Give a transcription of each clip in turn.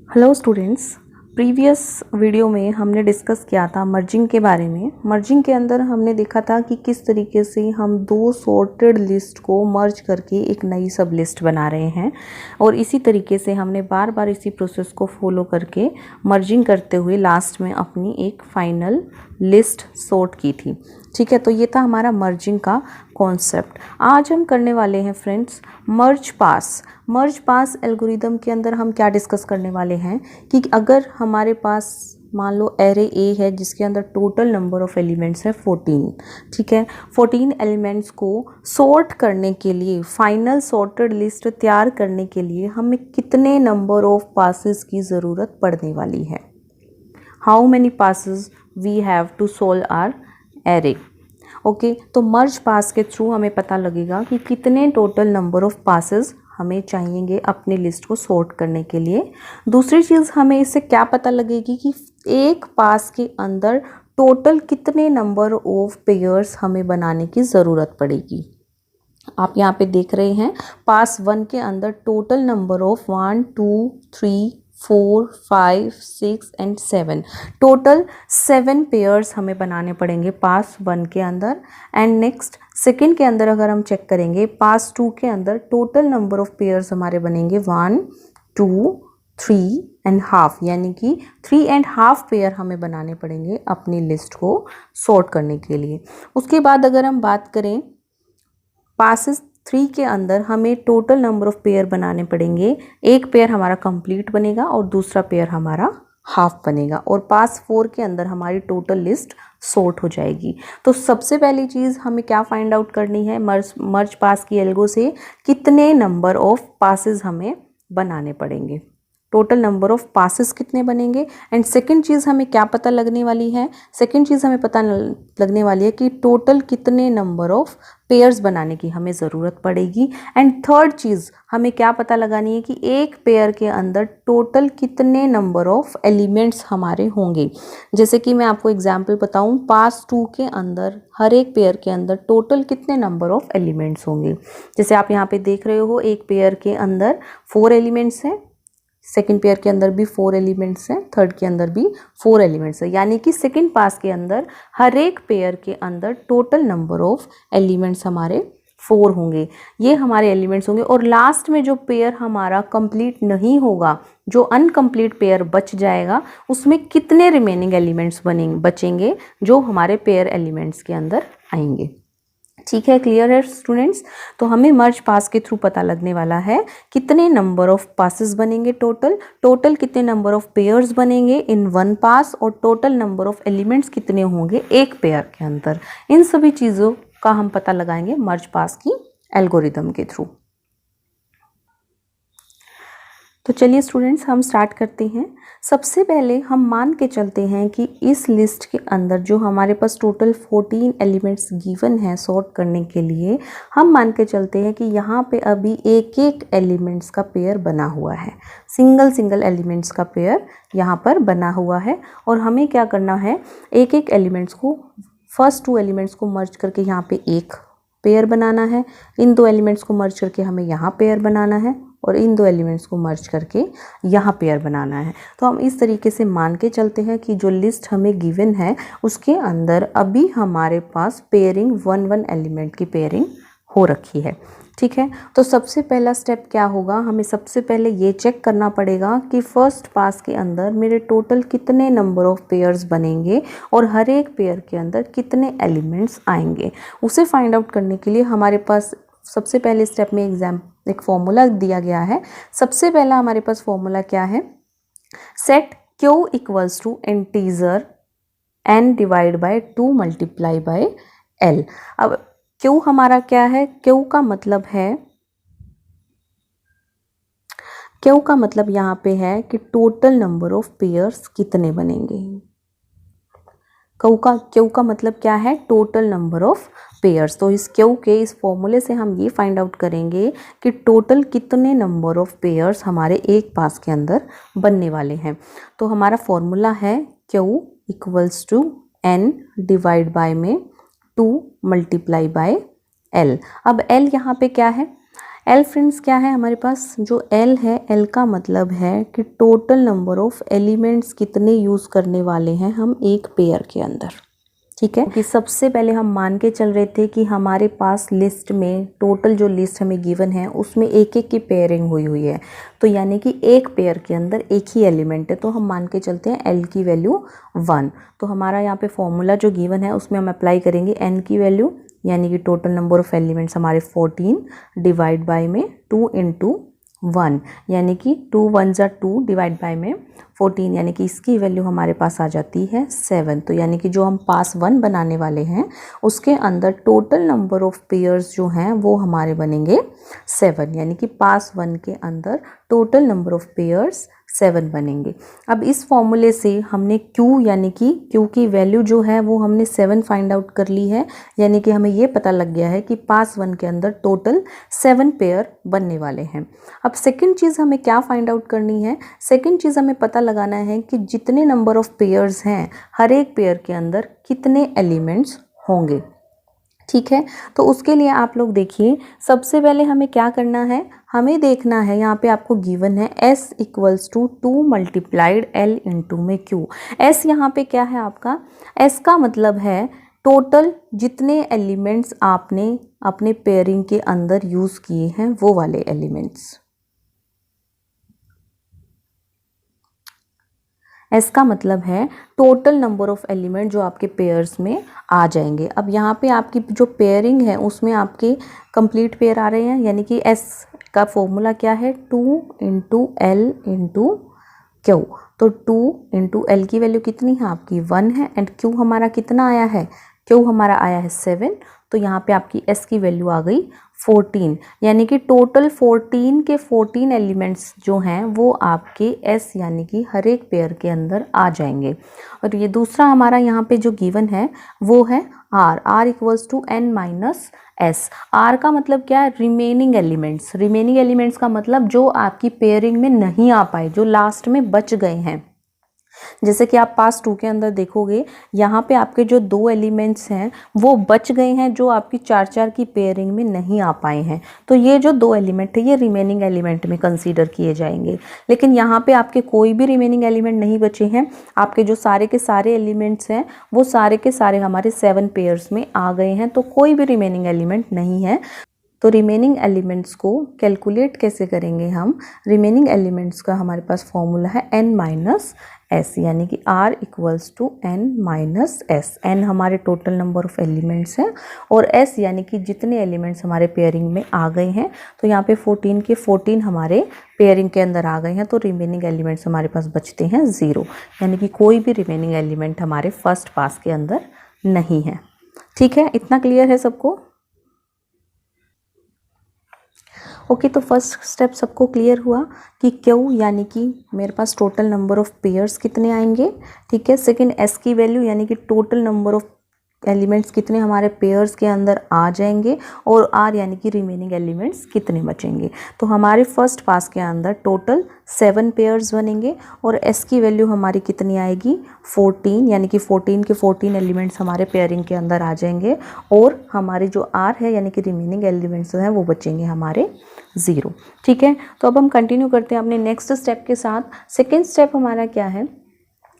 Hello students. Previous video में हमने discuss किया था मर्जिंग के बारे में। मर्जिंग के अंदर हमने देखा था कि किस तरीके से हम दो सॉर्टेड लिस्ट को मर्ज करके एक नई सब लिस्ट बना रहे हैं, और इसी तरीके से हमने बार बार इसी प्रोसेस को फॉलो करके मर्जिंग करते हुए लास्ट में अपनी एक फाइनल लिस्ट सॉर्ट की थी। ठीक है, तो ये था हमारा मर्जिंग का कॉन्सेप्ट। आज हम करने वाले हैं फ्रेंड्स मर्ज पास। मर्ज पास एल्गोरिदम के अंदर हम क्या डिस्कस करने वाले हैं कि अगर हमारे पास मान लो एरे ए है जिसके अंदर टोटल नंबर ऑफ एलिमेंट्स है 14। ठीक है, 14 एलिमेंट्स को सॉर्ट करने के लिए, फाइनल सॉर्टेड लिस्ट तैयार करने के लिए हमें कितने नंबर ऑफ पासेस की ज़रूरत पड़ने वाली है। How many passes we have to solve our array. Okay, तो मर्ज पास के थ्रू हमें पता लगेगा कि कितने टोटल नंबर ऑफ पासेस हमें चाहिएंगे अपनी लिस्ट को सॉर्ट करने के लिए। दूसरी चीज़ हमें इससे क्या पता लगेगी कि एक पास के अंदर टोटल कितने नंबर ऑफ पेयर्स हमें बनाने की ज़रूरत पड़ेगी। आप यहाँ पे देख रहे हैं पास 1 के अंदर total number of 1 2 3 4 5 6 and 7, total 7 pairs हमें बनाने पड़ेंगे पास 1 के अंदर। एंड नेक्स्ट सेकंड के अंदर अगर हम चेक करेंगे पास 2 के अंदर टोटल नंबर ऑफ पेयर्स हमारे बनेंगे 1 2 3 एंड हाफ, यानी कि 3 एंड हाफ पेयर हमें बनाने पड़ेंगे अपनी लिस्ट को सॉर्ट करने के लिए। उसके बाद अगर हम बात करें पासेस 3 के अंदर हमें टोटल नंबर ऑफ पेयर बनाने पड़ेंगे। एक पेयर हमारा कंप्लीट बनेगा और दूसरा पेयर हमारा हाफ बनेगा, और पास 4 के अंदर हमारी टोटल लिस्ट सॉर्ट हो जाएगी। तो सबसे पहली चीज़ हमें क्या फाइंड आउट करनी है मर्ज पास की एल्गो से, कितने नंबर ऑफ पासेस हमें बनाने पड़ेंगे, टोटल नंबर ऑफ पासेस कितने बनेंगे। एंड सेकंड चीज़ हमें क्या पता लगने वाली है, सेकंड चीज़ हमें पता लगने वाली है कि टोटल कितने नंबर ऑफ पेयर्स बनाने की हमें ज़रूरत पड़ेगी। एंड थर्ड चीज़ हमें क्या पता लगानी है कि एक पेयर के अंदर टोटल कितने नंबर ऑफ एलिमेंट्स हमारे होंगे। जैसे कि मैं आपको एग्जांपल बताऊं, पास 2 के अंदर हर एक पेयर के अंदर टोटल कितने नंबर ऑफ एलिमेंट्स होंगे। जैसे आप यहाँ पे देख रहे हो एक पेयर के अंदर 4 एलिमेंट्स हैं, सेकेंड पेयर के अंदर भी 4 एलिमेंट्स हैं, थर्ड के अंदर भी 4 एलिमेंट्स हैं, यानी कि सेकेंड पास के अंदर हर एक पेयर के अंदर टोटल नंबर ऑफ एलिमेंट्स हमारे 4 होंगे। ये हमारे एलिमेंट्स होंगे। और लास्ट में जो पेयर हमारा कंप्लीट नहीं होगा, जो अनकम्प्लीट पेयर बच जाएगा, उसमें कितने रिमेनिंग एलिमेंट्स बचेंगे जो हमारे पेयर एलिमेंट्स के अंदर आएंगे। ठीक है, क्लियर है स्टूडेंट्स। तो हमें मर्ज पास के थ्रू पता लगने वाला है कितने नंबर ऑफ पासेस बनेंगे, टोटल कितने नंबर ऑफ पेयर्स बनेंगे इन 1 पास, और टोटल नंबर ऑफ एलिमेंट्स कितने होंगे एक पेयर के अंदर। इन सभी चीज़ों का हम पता लगाएंगे मर्ज पास की एल्गोरिदम के थ्रू। तो चलिए स्टूडेंट्स हम स्टार्ट करते हैं। सबसे पहले हम मान के चलते हैं कि इस लिस्ट के अंदर जो हमारे पास टोटल 14 एलिमेंट्स गिवन है सॉर्ट करने के लिए, हम मान के चलते हैं कि यहाँ पे अभी एक एक एलिमेंट्स का पेयर बना हुआ है, सिंगल एलिमेंट्स का पेयर यहाँ पर बना हुआ है। और हमें क्या करना है, एक एक एलिमेंट्स को, फर्स्ट 2 एलिमेंट्स को मर्ज करके यहाँ पे एक पेयर बनाना है, इन 2 एलिमेंट्स को मर्ज करके हमें यहाँ पेयर बनाना है, और इन 2 एलिमेंट्स को मर्ज करके यहाँ पेयर बनाना है। तो हम इस तरीके से मान के चलते हैं कि जो लिस्ट हमें गिवन है उसके अंदर अभी हमारे पास पेयरिंग 1 एलिमेंट की पेयरिंग हो रखी है। ठीक है, तो सबसे पहला स्टेप क्या होगा, हमें सबसे पहले ये चेक करना पड़ेगा कि फर्स्ट पास के अंदर मेरे टोटल कितने नंबर ऑफ पेयर्स बनेंगे और हर एक पेयर के अंदर कितने एलिमेंट्स आएंगे। उसे फाइंड आउट करने के लिए हमारे पास सबसे पहले स्टेप में एक फॉर्मूला दिया गया है। सबसे पहला हमारे पास फॉर्मूला क्या है, set Q equals to integer n divide by 2 multiply by L। अब Q हमारा क्या है, Q का मतलब यहाँ पे है कि टोटल नंबर ऑफ पेयर्स कितने बनेंगे। Q का मतलब क्या है, टोटल नंबर ऑफ पेयर्स। तो इस Q के इस फॉर्मूले से हम ये फाइंड आउट करेंगे कि टोटल कितने नंबर ऑफ पेयर्स हमारे एक पास के अंदर बनने वाले हैं। तो हमारा फॉर्मूला है Q equals to n divide by में 2 मल्टीप्लाई बाय L। अब L यहाँ पे क्या है, एल फ्रेंड्स क्या है हमारे पास, जो एल है, एल का मतलब है कि टोटल नंबर ऑफ एलिमेंट्स कितने यूज़ करने वाले हैं हम एक पेयर के अंदर, ठीक है। कि सबसे पहले हम मान के चल रहे थे कि हमारे पास लिस्ट में टोटल जो लिस्ट हमें गिवन है उसमें एक एक की पेयरिंग हुई है, तो यानी कि एक पेयर के अंदर एक ही एलिमेंट है, तो हम मान के चलते हैं एल की वैल्यू 1। तो हमारा यहाँ पे फॉर्मूला जो गिवन है उसमें हम अप्लाई करेंगे एन की वैल्यू, यानी कि टोटल नंबर ऑफ एलिमेंट्स हमारे 14 डिवाइड बाय में 2 इंटू 1, यानी कि 2 1 ज़ा 2 डिवाइड बाय में 14, यानी कि इसकी वैल्यू हमारे पास आ जाती है 7। तो यानी कि जो हम पास 1 बनाने वाले हैं उसके अंदर टोटल नंबर ऑफ पेयर्स जो हैं वो हमारे बनेंगे 7, यानी कि पास 1 के अंदर टोटल नंबर ऑफ पेयर्स 7 बनेंगे। अब इस फॉर्मूले से हमने Q यानी कि Q की वैल्यू जो है वो हमने 7 फाइंड आउट कर ली है, यानी कि हमें ये पता लग गया है कि पास 1 के अंदर टोटल 7 पेयर बनने वाले हैं। अब सेकंड चीज़ हमें क्या फाइंड आउट करनी है, सेकंड चीज़ हमें पता लगाना है कि जितने नंबर ऑफ पेयर्स हैं हर एक पेयर के अंदर कितने एलिमेंट्स होंगे, ठीक है। तो उसके लिए आप लोग देखिए, सबसे पहले हमें क्या करना है, हमें देखना है, यहाँ पे आपको गिवन है S equals to 2 multiplied L into में Q। S यहाँ पे क्या है आपका, S का मतलब है टोटल जितने एलिमेंट्स आपने अपने पेयरिंग के अंदर यूज़ किए हैं वो वाले एलिमेंट्स। एस का मतलब है टोटल नंबर ऑफ एलिमेंट जो आपके पेयर्स में आ जाएंगे। अब यहाँ पे आपकी जो पेयरिंग है उसमें आपके कंप्लीट पेयर आ रहे हैं, यानी कि एस का फॉर्मूला क्या है, 2 इंटू एल इंटू क्यू। तो 2 इंटू एल की वैल्यू कितनी है आपकी 1 है, एंड क्यू हमारा कितना आया है, क्यू हमारा आया है 7। तो यहाँ पे आपकी एस की वैल्यू आ गई 14, यानी कि टोटल 14 के 14 एलिमेंट्स जो हैं वो आपके एस यानी कि हर एक पेयर के अंदर आ जाएंगे। और ये दूसरा हमारा यहाँ पे जो गिवन है वो है R, R equals to N minus S. R का मतलब क्या है, रिमेनिंग एलिमेंट्स। रिमेनिंग एलिमेंट्स का मतलब जो आपकी पेयरिंग में नहीं आ पाए, जो लास्ट में बच गए हैं। जैसे कि आप पास 2 के अंदर देखोगे, यहाँ पे आपके जो 2 एलिमेंट्स हैं वो बच गए हैं जो आपकी 4-4 की पेयरिंग में नहीं आ पाए हैं। तो ये जो 2 एलिमेंट है ये रिमेनिंग एलिमेंट में कंसीडर किए जाएंगे। लेकिन यहाँ पे आपके कोई भी रिमेनिंग एलिमेंट नहीं बचे हैं, आपके जो सारे के सारे एलिमेंट्स हैं वो सारे के सारे हमारे 7 पेयर्स में आ गए हैं, तो कोई भी रिमेनिंग एलिमेंट नहीं है। तो रिमेनिंग एलिमेंट्स को कैलकुलेट कैसे करेंगे हम, रिमेनिंग एलिमेंट्स का हमारे पास फॉर्मूला है n माइनस एस, यानी कि r equals to n minus S. n हमारे टोटल नंबर ऑफ एलिमेंट्स हैं और s यानी कि जितने एलिमेंट्स हमारे पेयरिंग में आ गए हैं। तो यहाँ पे 14 के 14 हमारे पेयरिंग के अंदर आ गए हैं, तो रिमेनिंग एलिमेंट्स हमारे पास बचते हैं 0, यानी कि कोई भी रिमेनिंग एलिमेंट हमारे फर्स्ट पास के अंदर नहीं है। ठीक है, इतना क्लियर है सबको? ओके, तो फर्स्ट स्टेप सबको क्लियर हुआ कि क्यू यानी कि मेरे पास टोटल नंबर ऑफ पेयर्स कितने आएंगे, ठीक है। सेकंड एस की वैल्यू यानी कि टोटल नंबर ऑफ एलिमेंट्स कितने हमारे पेयर्स के अंदर आ जाएंगे, और आर यानी कि रिमेनिंग एलिमेंट्स कितने बचेंगे। तो हमारे फर्स्ट पास के अंदर टोटल 7 पेयर्स बनेंगे और एस की वैल्यू हमारी कितनी आएगी 14, यानी कि 14 के 14 एलिमेंट्स हमारे पेयरिंग के अंदर आ जाएंगे, और हमारे जो आर है यानी कि रिमेनिंग एलिमेंट्स हैं वो बचेंगे हमारे 0। ठीक है, तो अब हम कंटिन्यू करते हैं अपने नेक्स्ट स्टेप के साथ। सेकेंड स्टेप हमारा क्या है,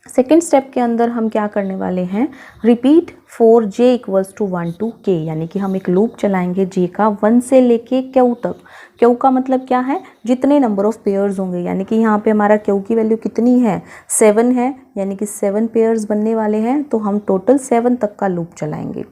सेकेंड स्टेप के अंदर हम क्या करने वाले हैं, repeat for j equals to 1 to k, यानी कि हम एक लूप चलाएंगे j का 1 से लेके q तक। q का मतलब क्या है, जितने नंबर ऑफ पेयर्स होंगे, यानी कि यहाँ पे हमारा q की वैल्यू कितनी है 7 है, यानी कि 7 पेयर्स बनने वाले हैं। तो हम टोटल 7 तक का लूप चलाएंगे,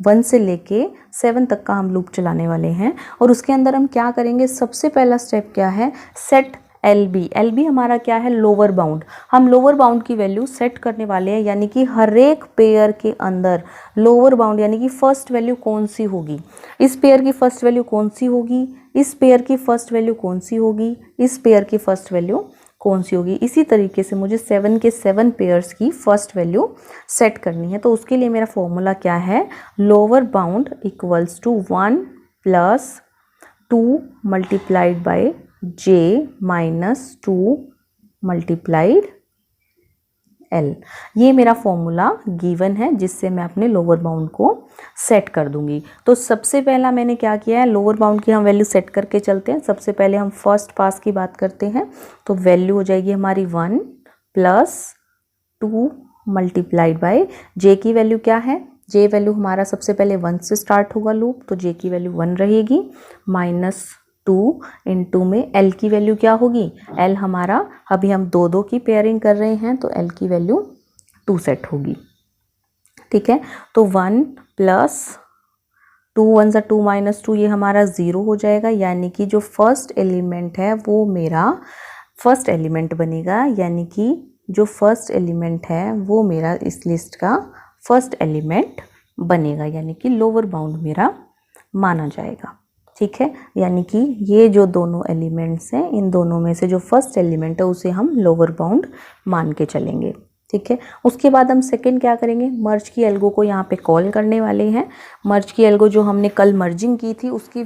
1 से लेके 7 तक का हम लूप चलाने वाले हैं। और उसके अंदर हम क्या करेंगे, सबसे पहला स्टेप क्या है, सेट एल बी हमारा क्या है, लोअर बाउंड। हम लोअर बाउंड की वैल्यू सेट करने वाले हैं, यानी कि हर एक पेयर के अंदर लोअर बाउंड यानी कि फर्स्ट वैल्यू कौन सी होगी, इस पेयर की फर्स्ट वैल्यू कौन सी होगी, इस पेयर की फर्स्ट वैल्यू कौन सी होगी, इस पेयर की फर्स्ट वैल्यू कौन सी होगी। इसी तरीके से मुझे 7 के 7 पेयर्स की फर्स्ट वैल्यू सेट करनी है। तो उसके लिए मेरा फॉर्मूला क्या है, lower bound equals to 1 plus 2 multiplied by j minus 2 multiplied L। ये मेरा फॉर्मूला गिवन है जिससे मैं अपने लोअर बाउंड को सेट कर दूंगी। तो सबसे पहला मैंने क्या किया है, लोअर बाउंड की हम वैल्यू सेट करके चलते हैं। सबसे पहले हम फर्स्ट पास की बात करते हैं, तो वैल्यू हो जाएगी हमारी 1 + 2 मल्टीप्लाइड बाय जे की वैल्यू क्या है, जे वैल्यू हमारा सबसे पहले 1 से स्टार्ट होगा लूप, तो जे की वैल्यू 1 रहेगी, -2 इंटू में एल की वैल्यू क्या होगी, एल हमारा अभी हम 2 की पेयरिंग कर रहे हैं तो एल की वैल्यू 2 सेट होगी। ठीक है, तो 1 + 2 1 = 2 -2 ये हमारा 0 हो जाएगा, यानी कि जो फर्स्ट एलिमेंट है वो मेरा फर्स्ट एलिमेंट बनेगा, यानी कि जो फर्स्ट एलिमेंट है वो मेरा इस लिस्ट का फर्स्ट एलिमेंट बनेगा, यानी कि लोअर बाउंड मेरा माना जाएगा। ठीक है, यानी कि ये जो दोनों एलिमेंट्स हैं इन दोनों में से जो फर्स्ट एलिमेंट है उसे हम लोअर बाउंड मान के चलेंगे। ठीक है, उसके बाद हम सेकंड क्या करेंगे, मर्ज की एल्गो को यहाँ पे कॉल करने वाले हैं। मर्ज की एल्गो जो हमने कल मर्जिंग की थी उसकी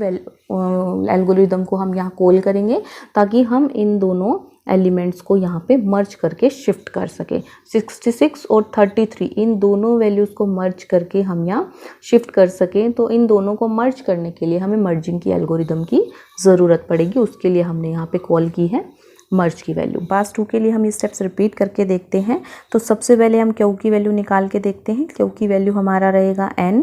एल्गोरिदम को हम यहाँ कॉल करेंगे ताकि हम इन दोनों एलिमेंट्स को यहाँ पे मर्ज करके शिफ्ट कर सके। 66 और 33 इन दोनों वैल्यूज़ को मर्ज करके हम यहाँ शिफ्ट कर सकें, तो इन दोनों को मर्ज करने के लिए हमें मर्जिंग की एल्गोरिदम की ज़रूरत पड़ेगी। उसके लिए हमने यहाँ पे कॉल की है मर्ज की वैल्यू। पास 2 के लिए हम ये स्टेप्स रिपीट करके देखते हैं। तो सबसे पहले हम क्यू की वैल्यू निकाल के देखते हैं। क्यू की वैल्यू हमारा रहेगा n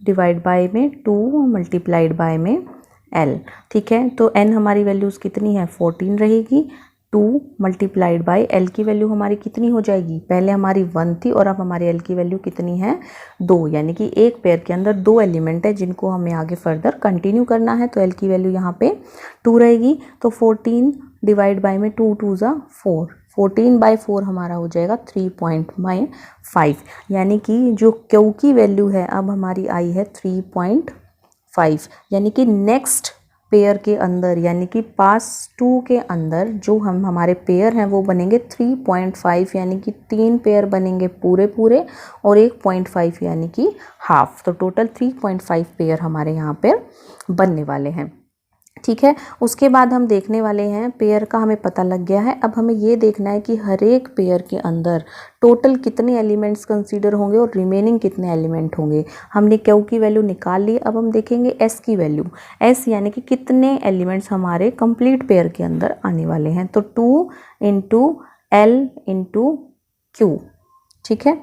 डिवाइड बाय में 2 मल्टीप्लाइड बाय में l। ठीक है, तो n हमारी वैल्यूज़ कितनी है 14 रहेगी, 2 मल्टीप्लाइड बाय l की वैल्यू हमारी कितनी हो जाएगी, पहले हमारी 1 थी और अब हमारी l की वैल्यू कितनी है 2, यानी कि एक पेयर के अंदर 2 एलिमेंट है जिनको हमें आगे फर्दर कंटिन्यू करना है, तो l की वैल्यू यहाँ पे 2 रहेगी। तो 14 डिवाइड बाय में 2 2 ज़ा 4, 14/4 हमारा हो जाएगा 3.5, यानी कि जो क्यू की वैल्यू है अब हमारी आई है 3.5, यानी कि नेक्स्ट पेयर के अंदर यानी कि पास 2 के अंदर जो हमारे पेयर हैं वो बनेंगे 3.5, यानी कि 3 पेयर बनेंगे पूरे पूरे और 1.5 यानी कि हाफ, तो टोटल 3.5 पेयर हमारे यहाँ पे बनने वाले हैं। ठीक है, उसके बाद हम देखने वाले हैं पेयर का हमें पता लग गया है, अब हमें ये देखना है कि हर एक पेयर के अंदर टोटल कितने एलिमेंट्स कंसीडर होंगे और रिमेनिंग कितने एलिमेंट होंगे। हमने क्यू की वैल्यू निकाल ली, अब हम देखेंगे एस की वैल्यू, एस यानी कि कितने एलिमेंट्स हमारे कंप्लीट पेयर के अंदर आने वाले हैं, तो 2 इंटू एल इंटू क्यू। ठीक है,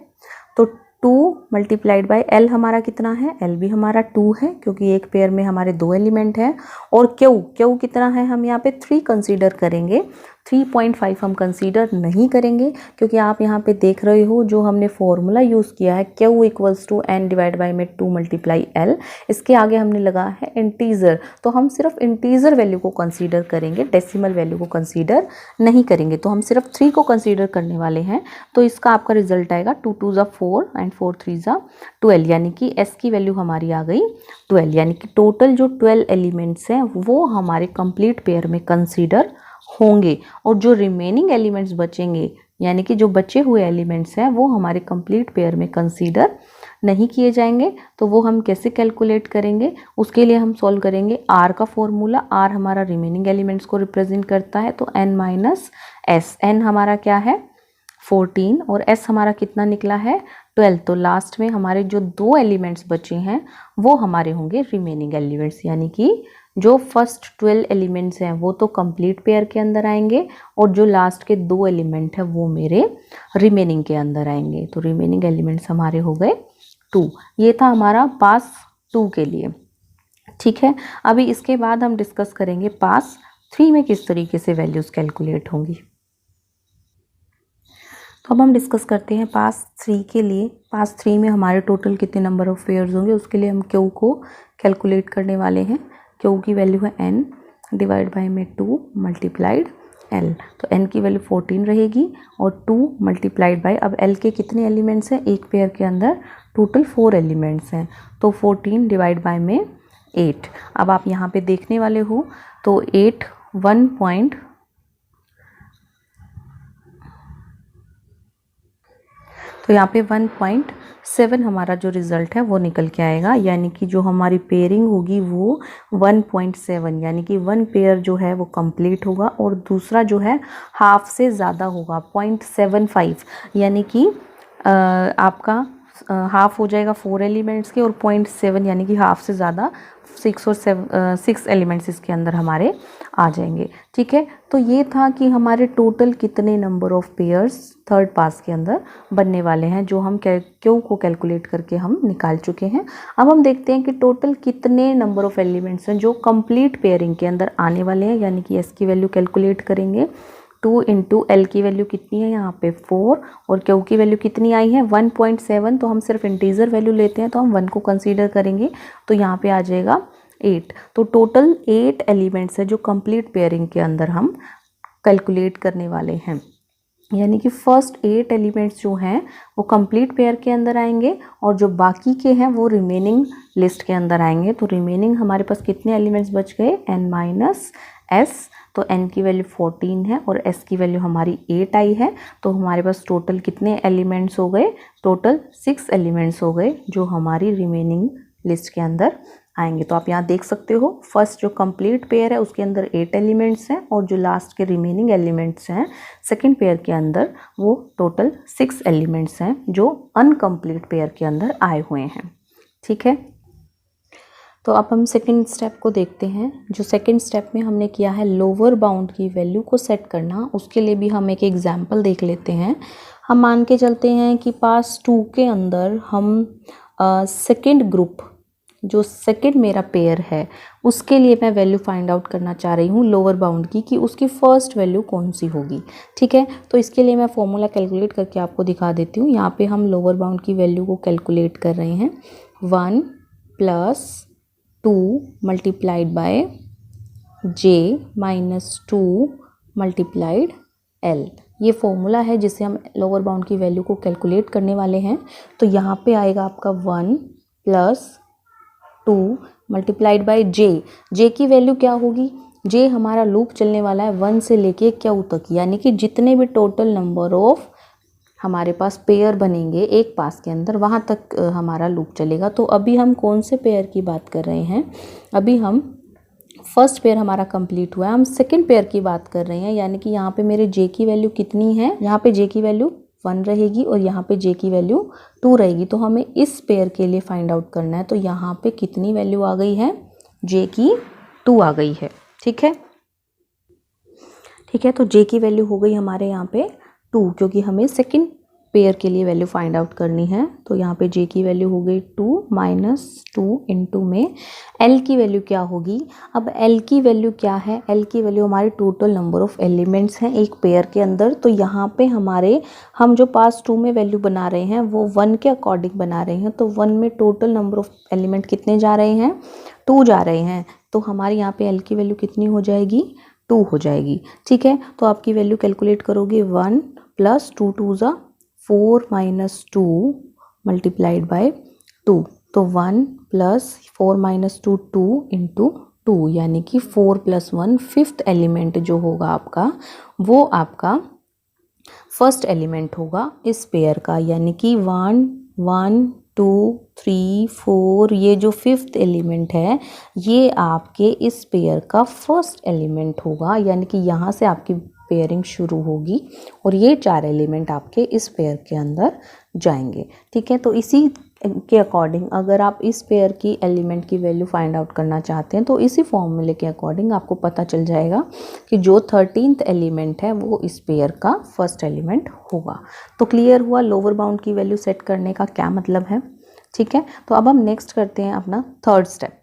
तो 2 मल्टीप्लाइड बाय एल हमारा कितना है, एल भी हमारा 2 है क्योंकि एक पेयर में हमारे 2 एलिमेंट हैं, और क्यू कितना है हम यहाँ पे 3 कंसीडर करेंगे, 3.5 हम कंसीडर नहीं करेंगे क्योंकि आप यहाँ पे देख रहे हो जो हमने फॉर्मूला यूज़ किया है Q equals to N divide by में 2 मल्टीप्लाई एल, इसके आगे हमने लगा है इंटीजर, तो हम सिर्फ इंटीजर वैल्यू को कंसीडर करेंगे, डेसिमल वैल्यू को कंसीडर नहीं करेंगे, तो हम सिर्फ 3 को कंसीडर करने वाले हैं। तो इसका आपका रिजल्ट आएगा 2 2 ज़ा 4 एंड 4 3 ज़ा 12, यानी कि एस की वैल्यू हमारी आ गई 12, यानी कि टोटल जो 12 एलिमेंट्स हैं वो हमारे कंप्लीट पेयर में कंसीडर होंगे, और जो रिमेनिंग एलिमेंट्स बचेंगे यानी कि जो बचे हुए एलिमेंट्स हैं वो हमारे कंप्लीट पेयर में कंसीडर नहीं किए जाएंगे। तो वो हम कैसे कैलकुलेट करेंगे, उसके लिए हम सॉल्व करेंगे आर का फॉर्मूला। आर हमारा रिमेनिंग एलिमेंट्स को रिप्रेजेंट करता है, तो n माइनस एस, एन हमारा क्या है 14 और s हमारा कितना निकला है 12, तो लास्ट में हमारे जो 2 एलिमेंट्स बचे हैं वो हमारे होंगे रिमेनिंग एलिमेंट्स, यानी कि जो फर्स्ट 12 एलिमेंट्स हैं वो तो कंप्लीट पेयर के अंदर आएंगे और जो लास्ट के 2 एलिमेंट हैं वो मेरे रिमेनिंग के अंदर आएंगे, तो रिमेनिंग एलिमेंट्स हमारे हो गए 2। ये था हमारा पास 2 के लिए। ठीक है, अभी इसके बाद हम डिस्कस करेंगे पास 3 में किस तरीके से वैल्यूज़ कैलकुलेट होंगी। तो अब हम डिस्कस करते हैं पास 3 के लिए। पास 3 में हमारे टोटल कितने नंबर ऑफ पेयर्स होंगे, उसके लिए हम क्यू को कैलकुलेट करने वाले हैं। क्यू की वैल्यू है n डिवाइड बाय में 2 मल्टीप्लाइड l, तो n की वैल्यू 14 रहेगी और 2 मल्टीप्लाइड बाय, अब l के कितने एलिमेंट्स हैं, एक पेयर के अंदर टोटल 4 एलिमेंट्स हैं, तो 14 डिवाइड बाय में 8। अब आप यहाँ पे देखने वाले हो तो 8 तो यहाँ पे 1.5 7 हमारा जो रिज़ल्ट है वो निकल के आएगा, यानी कि जो हमारी पेयरिंग होगी वो 1.7, यानी कि 1 पेयर जो है वो कंप्लीट होगा और दूसरा जो है हाफ से ज़्यादा होगा 0.75, यानी कि आपका हाफ हो जाएगा 4 एलिमेंट्स के और 0.7 यानी कि हाफ से ज़्यादा 6 एलिमेंट्स इसके अंदर हमारे आ जाएंगे। ठीक है, तो ये था कि हमारे टोटल कितने number of pairs third pass के अंदर बनने वाले हैं, जो हम क्यू को कैलकुलेट करके हम निकाल चुके हैं। अब हम देखते हैं कि टोटल कितने नंबर ऑफ एलिमेंट्स हैं जो कंप्लीट पेयरिंग के अंदर आने वाले हैं, यानी कि एस की वैल्यू कैलकुलेट करेंगे। 2 इंटू एल की वैल्यू कितनी है यहाँ पे 4 और क्यू की वैल्यू कितनी आई है 1.7, तो हम सिर्फ इंटीजर वैल्यू लेते हैं तो हम 1 को कंसीडर करेंगे, तो यहाँ पे आ जाएगा 8। तो टोटल 8 एलिमेंट्स है जो कंप्लीट पेयरिंग के अंदर हम कैलकुलेट करने वाले हैं, यानी कि फर्स्ट 8 एलिमेंट्स जो हैं वो कंप्लीट पेयर के अंदर आएंगे और जो बाकी के हैं वो रिमेनिंग लिस्ट के अंदर आएंगे। तो रिमेनिंग हमारे पास कितने एलिमेंट्स बच गए n-s, तो n की वैल्यू 14 है और s की वैल्यू हमारी 8 आई है, तो हमारे पास टोटल कितने एलिमेंट्स हो गए, टोटल 6 एलिमेंट्स हो गए जो हमारी रिमेनिंग लिस्ट के अंदर आएंगे। तो आप यहाँ देख सकते हो फर्स्ट जो कंप्लीट पेयर है उसके अंदर 8 एलिमेंट्स हैं और जो लास्ट के रिमेनिंग एलिमेंट्स हैं सेकंड पेयर के अंदर वो टोटल 6 एलिमेंट्स हैं जो अनकम्प्लीट पेयर के अंदर आए हुए हैं। ठीक है, तो अब हम सेकंड स्टेप को देखते हैं। जो सेकंड स्टेप में हमने किया है लोअर बाउंड की वैल्यू को सेट करना, उसके लिए भी हम एक एग्जाम्पल देख लेते हैं। हम मान के चलते हैं कि पास 2 के अंदर हम सेकंड ग्रुप जो सेकंड मेरा पेयर है उसके लिए मैं वैल्यू फाइंड आउट करना चाह रही हूँ लोअर बाउंड की, कि उसकी फर्स्ट वैल्यू कौन सी होगी। ठीक है, तो इसके लिए मैं फॉर्मूला कैलकुलेट करके आपको दिखा देती हूँ। यहाँ पे हम लोअर बाउंड की वैल्यू को कैलकुलेट कर रहे हैं 1 + 2 multiplied by j - 2 multiplied l, ये फॉर्मूला है जिससे हम लोअर बाउंड की वैल्यू को कैलकुलेट करने वाले हैं। तो यहाँ पे आएगा आपका 1 + 2 मल्टीप्लाइड बाय j की वैल्यू क्या होगी, j हमारा लूप चलने वाला है 1 से लेके क्यू तक, यानी कि जितने भी टोटल नंबर ऑफ हमारे पास पेयर बनेंगे एक पास के अंदर वहाँ तक हमारा लूप चलेगा। तो अभी हम कौन से पेयर की बात कर रहे हैं, अभी हम फर्स्ट पेयर हमारा कंप्लीट हुआ है, हम सेकंड पेयर की बात कर रहे हैं, यानी कि यहाँ पे मेरे j की वैल्यू कितनी है, यहाँ पे j की वैल्यू 1 रहेगी और यहाँ पे j की वैल्यू 2 रहेगी। तो हमें इस पेयर के लिए फाइंड आउट करना है, तो यहाँ पे कितनी वैल्यू आ गई है, j की 2 आ गई है। ठीक है, तो j की वैल्यू हो गई हमारे यहाँ पे 2, क्योंकि हमें सेकंड पेयर के लिए वैल्यू फाइंड आउट करनी है। तो यहाँ पे j की वैल्यू हो गई 2 - 2 इंटू में l की वैल्यू क्या होगी। अब l की वैल्यू क्या है, l की वैल्यू हमारे टोटल नंबर ऑफ एलिमेंट्स हैं एक पेयर के अंदर। तो यहाँ पे हम जो पास 2 में वैल्यू बना रहे हैं वो 1 के अकॉर्डिंग बना रहे हैं। तो 1 में टोटल नंबर ऑफ एलिमेंट कितने जा रहे हैं, 2 जा रहे हैं। तो हमारे यहाँ पे l की वैल्यू कितनी हो जाएगी, 2 हो जाएगी। ठीक है, तो आपकी वैल्यू कैलकुलेट करोगे 1 + 2 2 = 4 - 2 मल्टीप्लाइड बाय 2, तो 1 + 4 - 2 2 इंटू 2, यानी कि 4 + 1 फिफ्थ एलिमेंट जो होगा आपका वो आपका फर्स्ट एलिमेंट होगा इस पेयर का, यानी कि 1 1 2 3 4, ये जो फिफ्थ एलिमेंट है ये आपके इस पेयर का फर्स्ट एलिमेंट होगा, यानी कि यहाँ से आपकी पेयरिंग शुरू होगी और ये 4 एलिमेंट आपके इस पेयर के अंदर जाएंगे। ठीक है, तो इसी के अकॉर्डिंग अगर आप इस पेयर की एलिमेंट की वैल्यू फाइंड आउट करना चाहते हैं तो इसी फॉर्मूले के अकॉर्डिंग आपको पता चल जाएगा कि जो 13th एलिमेंट है वो इस पेयर का फर्स्ट एलिमेंट होगा। तो क्लियर हुआ लोअर बाउंड की वैल्यू सेट करने का क्या मतलब है। ठीक है, तो अब हम नेक्स्ट करते हैं अपना थर्ड स्टेप।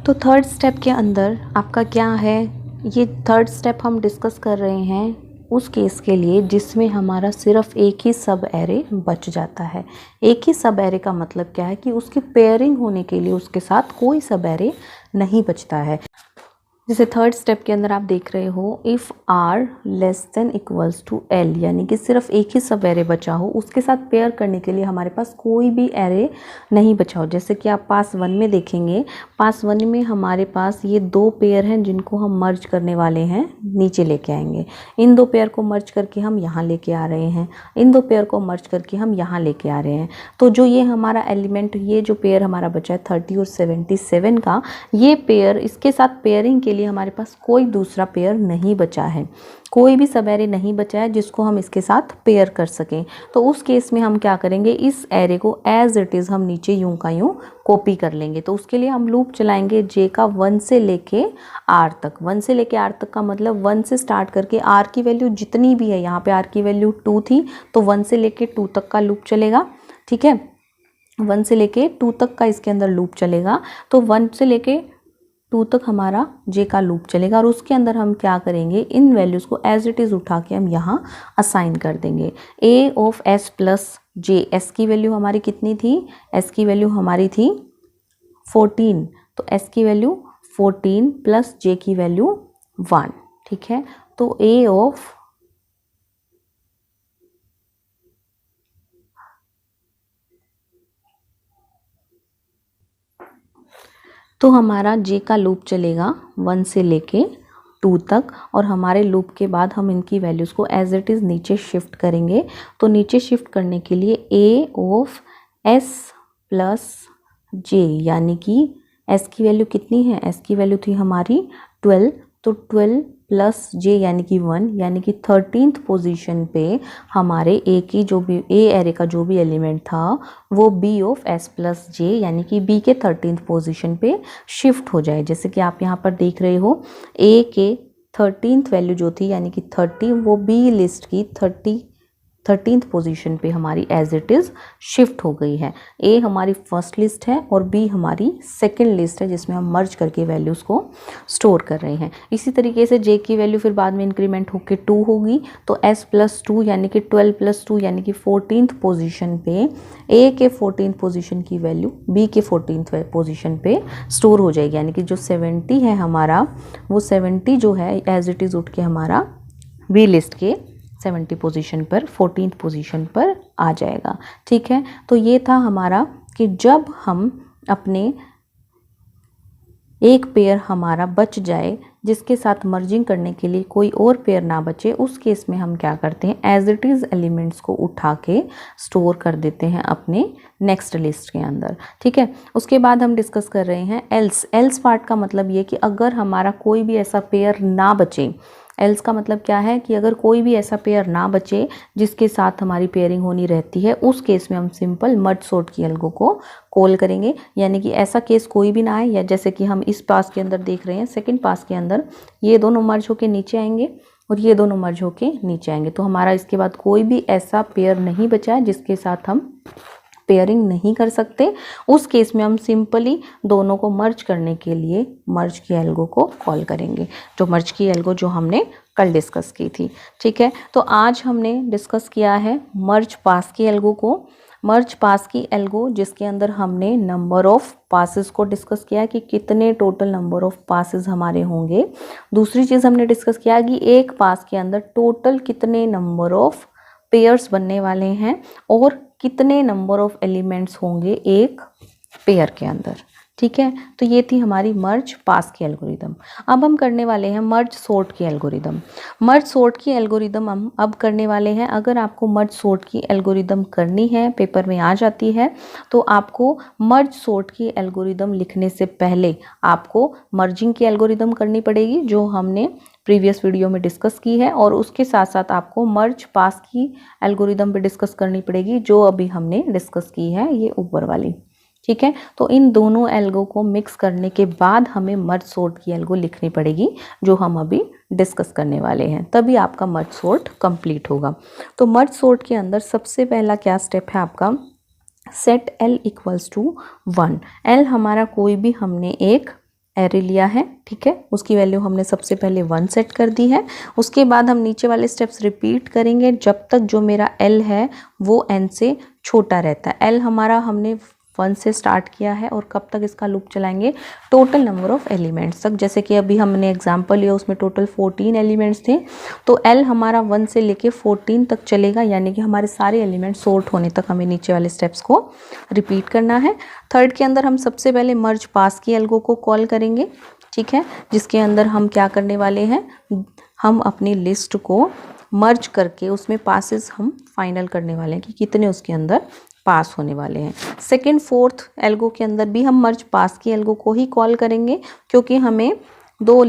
तो थर्ड स्टेप के अंदर आपका क्या है, ये थर्ड स्टेप हम डिस्कस कर रहे हैं उस केस के लिए जिसमें हमारा सिर्फ एक ही सब एरे बच जाता है। एक ही सब एरे का मतलब क्या है कि उसकी पेयरिंग होने के लिए उसके साथ कोई सब एरे नहीं बचता है। जैसे थर्ड स्टेप के अंदर आप देख रहे हो, if R less than equals to L, यानी कि सिर्फ एक ही सब एरे बचा हो, उसके साथ पेयर करने के लिए हमारे पास कोई भी एरे नहीं बचा हो। जैसे कि आप पास 1 में देखेंगे, पास 1 में हमारे पास ये 2 पेयर हैं जिनको हम मर्ज करने वाले हैं, नीचे लेके आएंगे। इन 2 पेयर को मर्ज करके हम यहाँ लेके आ रहे हैं, इन 2 पेयर को मर्ज करके हम यहाँ लेके आ रहे हैं। तो जो ये हमारा एलिमेंट, ये जो पेयर हमारा बचा है 30 और 77 का, ये पेयर, इसके साथ पेयरिंग के लिए हमारे पास कोई दूसरा पेयर नहीं बचा है, कोई भी सब एरे नहीं बचा है जिसको हम इसके साथ पेयर कर सकें। तो उस केस में हम क्या करेंगे, इस एरे को एज इट इज़ हम नीचे यूं का यूं कॉपी कर लेंगे। तो उसके लिए हम लूप चलाएंगे जे का 1 से लेके आर तक। 1 से लेके आर तक का मतलब 1 से स्टार्ट करके आर की वैल्यू जितनी भी है, यहाँ पे आर की वैल्यू 2 थी, तो 1 से लेके 2 तक का लूप चलेगा। ठीक है, 1 से लेके 2 तक का इसके अंदर लूप चलेगा। तो 1 से लेके 2 तक हमारा जे का लूप चलेगा, और उसके अंदर हम क्या करेंगे, इन वैल्यूज़ को एज इट इज़ उठा के हम यहाँ असाइन कर देंगे। A of S plus J, S की वैल्यू हमारी कितनी थी, एस की वैल्यू हमारी थी 14, तो एस की वैल्यू 14 प्लस जे की वैल्यू 1। ठीक है, तो ए ऑफ तो हमारा जे का लूप चलेगा 1 से लेके 2 तक, और हमारे लूप के बाद हम इनकी वैल्यूज़ को एज इट इज़ नीचे शिफ्ट करेंगे। तो नीचे शिफ्ट करने के लिए ए ऑफ एस प्लस जे, यानी कि एस की वैल्यू कितनी है, एस की वैल्यू थी हमारी 12, तो 12 प्लस जे यानी कि 1, यानी कि 13th पोजीशन पे हमारे ए की जो भी, ए एरे का जो भी एलिमेंट था वो बी ऑफ एस प्लस जे यानी कि बी के 13th पोजीशन पे शिफ्ट हो जाए। जैसे कि आप यहाँ पर देख रहे हो, ए के 13th वैल्यू जो थी यानी कि 30, वो बी लिस्ट की 13th पोजीशन पे हमारी एज इट इज़ शिफ्ट हो गई है। ए हमारी फर्स्ट लिस्ट है और बी हमारी सेकंड लिस्ट है जिसमें हम मर्ज करके वैल्यूज़ को स्टोर कर रहे हैं। इसी तरीके से जे की वैल्यू फिर बाद में इंक्रीमेंट होकर 2 होगी, तो एस प्लस 2 यानी कि 12 प्लस 2 यानी कि 14th पोजीशन पे ए के 14th पोजीशन की वैल्यू बी के 14th पोजीशन पे स्टोर हो जाएगी, यानी कि जो 70 है हमारा, वो 70 जो है एज इट इज़ उठ के हमारा बी लिस्ट के 70 पोजीशन पर 14th पोजीशन पर आ जाएगा। ठीक है, तो ये था हमारा कि जब हम अपने एक पेयर हमारा बच जाए जिसके साथ मर्जिंग करने के लिए कोई और पेयर ना बचे, उस केस में हम क्या करते हैं, एज इट इज़ एलिमेंट्स को उठा के स्टोर कर देते हैं अपने नेक्स्ट लिस्ट के अंदर। ठीक है, उसके बाद हम डिस्कस कर रहे हैं एल्स। एल्स पार्ट का मतलब ये कि अगर हमारा कोई भी ऐसा पेयर ना बचे, एल्स का मतलब क्या है कि अगर कोई भी ऐसा पेयर ना बचे जिसके साथ हमारी पेयरिंग होनी रहती है, उस केस में हम सिंपल मर्ज सॉर्ट की एल्गो को कॉल करेंगे। यानी कि ऐसा केस कोई भी ना आए, या जैसे कि हम इस पास के अंदर देख रहे हैं, सेकंड पास के अंदर ये दोनों मर्ज होके नीचे आएंगे और ये दोनों मर्ज होके नीचे आएंगे, तो हमारा इसके बाद कोई भी ऐसा पेयर नहीं बचा है जिसके साथ हम पेयरिंग नहीं कर सकते। उस केस में हम सिंपली दोनों को मर्ज करने के लिए मर्ज की एल्गो को कॉल करेंगे, जो मर्ज की एल्गो जो हमने कल डिस्कस की थी। ठीक है, तो आज हमने डिस्कस किया है मर्ज पास की एल्गो को। मर्ज पास की एल्गो जिसके अंदर हमने नंबर ऑफ पासेस को डिस्कस किया कि कितने टोटल नंबर ऑफ पासेस हमारे होंगे। दूसरी चीज़ हमने डिस्कस किया कि एक पास के अंदर टोटल कितने नंबर ऑफ पेयर्स बनने वाले हैं और कितने नंबर ऑफ एलिमेंट्स होंगे एक पेयर के अंदर। ठीक है, तो ये थी हमारी मर्ज पास की एल्गोरिदम। अब हम करने वाले हैं मर्ज सॉर्ट की एल्गोरिदम। मर्ज सॉर्ट की एल्गोरिदम हम अब करने वाले हैं। अगर आपको मर्ज सॉर्ट की एल्गोरिदम करनी है, पेपर में आ जाती है, तो आपको मर्ज सॉर्ट की एल्गोरिदम लिखने से पहले आपको मर्जिंग की एल्गोरिदम करनी पड़ेगी, जो हमने प्रीवियस वीडियो में डिस्कस की है, और उसके साथ साथ आपको मर्ज पास की एल्गोरिदम भी डिस्कस करनी पड़ेगी, जो अभी हमने डिस्कस की है, ये ऊपर वाली। ठीक है, तो इन दोनों एल्गो को मिक्स करने के बाद हमें मर्ज सॉर्ट की एल्गो लिखनी पड़ेगी, जो हम अभी डिस्कस करने वाले हैं, तभी आपका मर्ज सॉर्ट कंप्लीट होगा। तो मर्ज सॉर्ट के अंदर सबसे पहला क्या स्टेप है आपका, set L equals to 1। L हमारा कोई भी हमने एक एरे लिया है, ठीक है, उसकी वैल्यू हमने सबसे पहले 1 सेट कर दी है। उसके बाद हम नीचे वाले स्टेप्स रिपीट करेंगे जब तक जो मेरा एल है वो एन से छोटा रहता है। एल हमारा हमने 1 से स्टार्ट किया है और कब तक इसका लूप चलाएंगे, टोटल नंबर ऑफ एलिमेंट्स तक। जैसे कि अभी हमने एग्जांपल लिया उसमें टोटल 14 एलिमेंट्स थे, तो L हमारा 1 से लेके 14 तक चलेगा, यानी कि हमारे सारे एलिमेंट्स सॉर्ट होने तक हमें नीचे वाले स्टेप्स को रिपीट करना है। थर्ड के अंदर हम सबसे पहले मर्ज पास की एल्गो को कॉल करेंगे, ठीक है, जिसके अंदर हम क्या करने वाले हैं, हम अपनी लिस्ट को मर्ज करके उसमें पासेस हम फाइनल करने वाले हैं कि कितने उसके अंदर पास होने वाले हैं। सेकंड फोर्थ एल्गो के अंदर भी हम मर्ज पास की एल्गो को ही कॉल करेंगे, क्योंकि हमें 2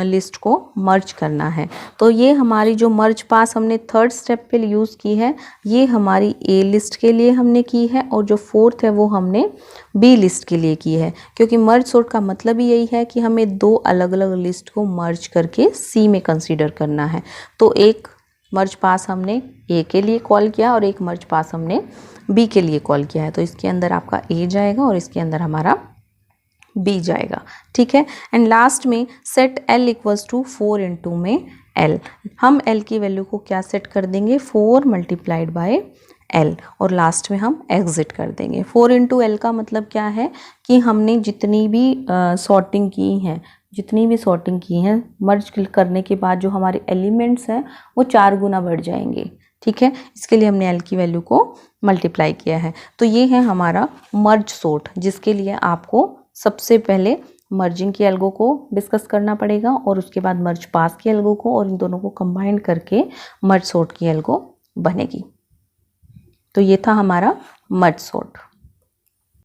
लिस्ट को मर्ज करना है। तो ये हमारी जो मर्ज पास हमने थर्ड स्टेप पे यूज़ की है, ये हमारी ए लिस्ट के लिए हमने की है, और जो फोर्थ है वो हमने बी लिस्ट के लिए की है, क्योंकि मर्ज सॉर्ट का मतलब ही यही है कि हमें 2 अलग अलग लिस्ट को मर्ज करके सी में कंसीडर करना है। तो एक मर्ज पास हमने ए के लिए कॉल किया और एक मर्ज पास हमने बी के लिए कॉल किया है, तो इसके अंदर आपका ए जाएगा और इसके अंदर हमारा बी जाएगा, ठीक है। एंड लास्ट में set L equals to 4 into में L, हम L की वैल्यू को क्या सेट कर देंगे, 4 मल्टीप्लाइड बाय L, और लास्ट में हम एग्जिट कर देंगे। 4 इंटू L का मतलब क्या है कि हमने जितनी भी सॉर्टिंग की हैं मर्ज करने के बाद जो हमारे एलिमेंट्स हैं वो 4 गुना बढ़ जाएंगे, ठीक है। इसके लिए हमने L की वैल्यू को मल्टीप्लाई किया है। तो ये है हमारा मर्ज सॉर्ट, जिसके लिए आपको सबसे पहले मर्जिंग की एल्गो को डिस्कस करना पड़ेगा और उसके बाद मर्ज पास की एल्गो को, और इन दोनों को कंबाइन करके मर्ज सॉर्ट की एल्गो बनेगी। तो ये था हमारा मर्ज सॉर्ट।